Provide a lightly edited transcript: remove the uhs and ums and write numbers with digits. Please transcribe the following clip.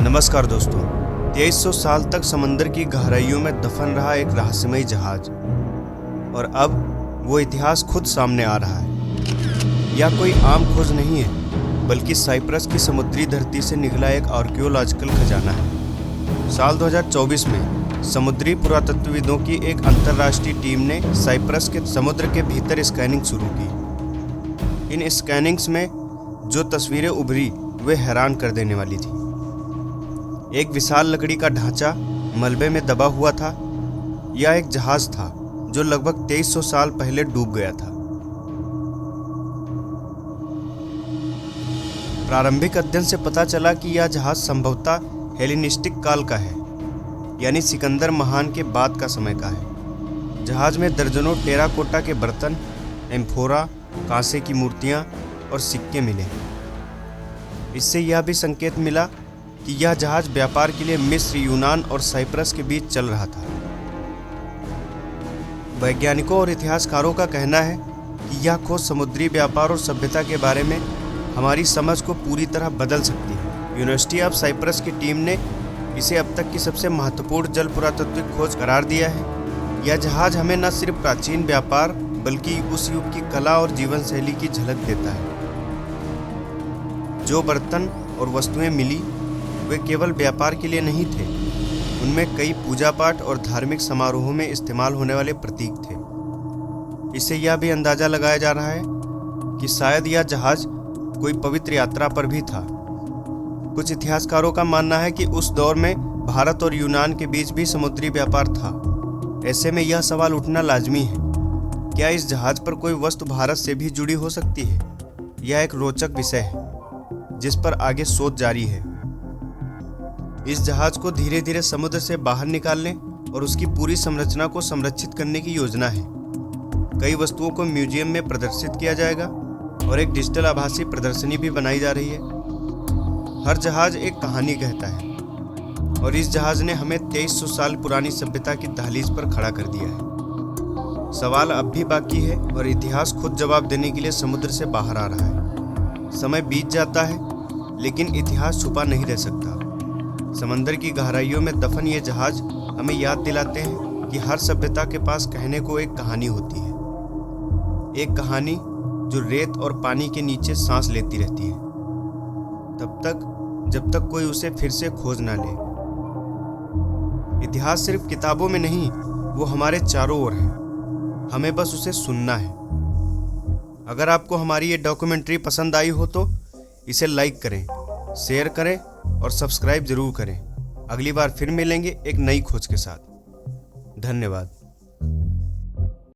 नमस्कार दोस्तों। 2300 साल तक समंदर की गहराइयों में दफन रहा एक रहस्यमय जहाज, और अब वो इतिहास खुद सामने आ रहा है। यह कोई आम खोज नहीं है, बल्कि साइप्रस की समुद्री धरती से निकला एक आर्कियोलॉजिकल खजाना है। साल 2024 में समुद्री पुरातत्वविदों की एक अंतर्राष्ट्रीय टीम ने साइप्रस के समुद्र के भीतर स्कैनिंग शुरू की। इन स्कैनिंग्स में जो तस्वीरें उभरी वे हैरान कर देने वाली थी। एक विशाल लकड़ी का ढांचा मलबे में दबा हुआ था। यह एक जहाज था जो लगभग 2300 साल पहले डूब गया था। प्रारंभिक अध्ययन से पता चला कि यह जहाज संभवतः हेलेनिस्टिक काल का है, यानी सिकंदर महान के बाद का समय का है। जहाज में दर्जनों टेराकोटा के बर्तन, एम्फोरा, कांसे की मूर्तियां और सिक्के मिले। इससे यह भी संकेत मिला कि यह जहाज व्यापार के लिए मिस्र, यूनान और साइप्रस के बीच चल रहा था। वैज्ञानिकों और इतिहासकारों का कहना है कि यह खोज समुद्री व्यापार और सभ्यता के बारे में हमारी समझ को पूरी तरह बदल सकती है। यूनिवर्सिटी ऑफ साइप्रस की टीम ने इसे अब तक की सबसे महत्वपूर्ण जल पुरातात्विक खोज करार दिया है। यह जहाज हमें न सिर्फ प्राचीन व्यापार बल्कि उस युग की कला और जीवन शैली की झलक देता है। जो बर्तन और वस्तुएं मिली वे केवल व्यापार के लिए नहीं थे, उनमें कई पूजा पाठ और धार्मिक समारोहों में इस्तेमाल होने वाले प्रतीक थे। इससे यह भी अंदाजा लगाया जा रहा है कि शायद यह जहाज कोई पवित्र यात्रा पर भी था। कुछ इतिहासकारों का मानना है कि उस दौर में भारत और यूनान के बीच भी समुद्री व्यापार था। ऐसे में यह सवाल उठना लाजमी है, क्या इस जहाज पर कोई वस्तु भारत से भी जुड़ी हो सकती है? यह एक रोचक विषय है जिस पर आगे शोध जारी है। इस जहाज को धीरे धीरे समुद्र से बाहर निकालने और उसकी पूरी संरचना को संरक्षित करने की योजना है। कई वस्तुओं को म्यूजियम में प्रदर्शित किया जाएगा और एक डिजिटल आभासी प्रदर्शनी भी बनाई जा रही है। हर जहाज एक कहानी कहता है, और इस जहाज ने हमें 2300 साल पुरानी सभ्यता की दहलीज पर खड़ा कर दिया है। सवाल अब भी बाकी है और इतिहास खुद जवाब देने के लिए समुद्र से बाहर आ रहा है। समय बीत जाता है, लेकिन इतिहास छुपा नहीं रह सकता। समंदर की गहराइयों में दफन ये जहाज हमें याद दिलाते हैं कि हर सभ्यता के पास कहने को एक कहानी होती है। एक कहानी जो रेत और पानी के नीचे सांस लेती रहती है, तब तक जब तक कोई उसे फिर से खोज ना ले। इतिहास सिर्फ किताबों में नहीं, वो हमारे चारों ओर है। हमें बस उसे सुनना है। अगर आपको हमारी ये डॉक्यूमेंट्री पसंद आई हो तो इसे लाइक करें, शेयर करें और सब्सक्राइब जरूर करें। अगली बार फिर मिलेंगे एक नई खोज के साथ। धन्यवाद।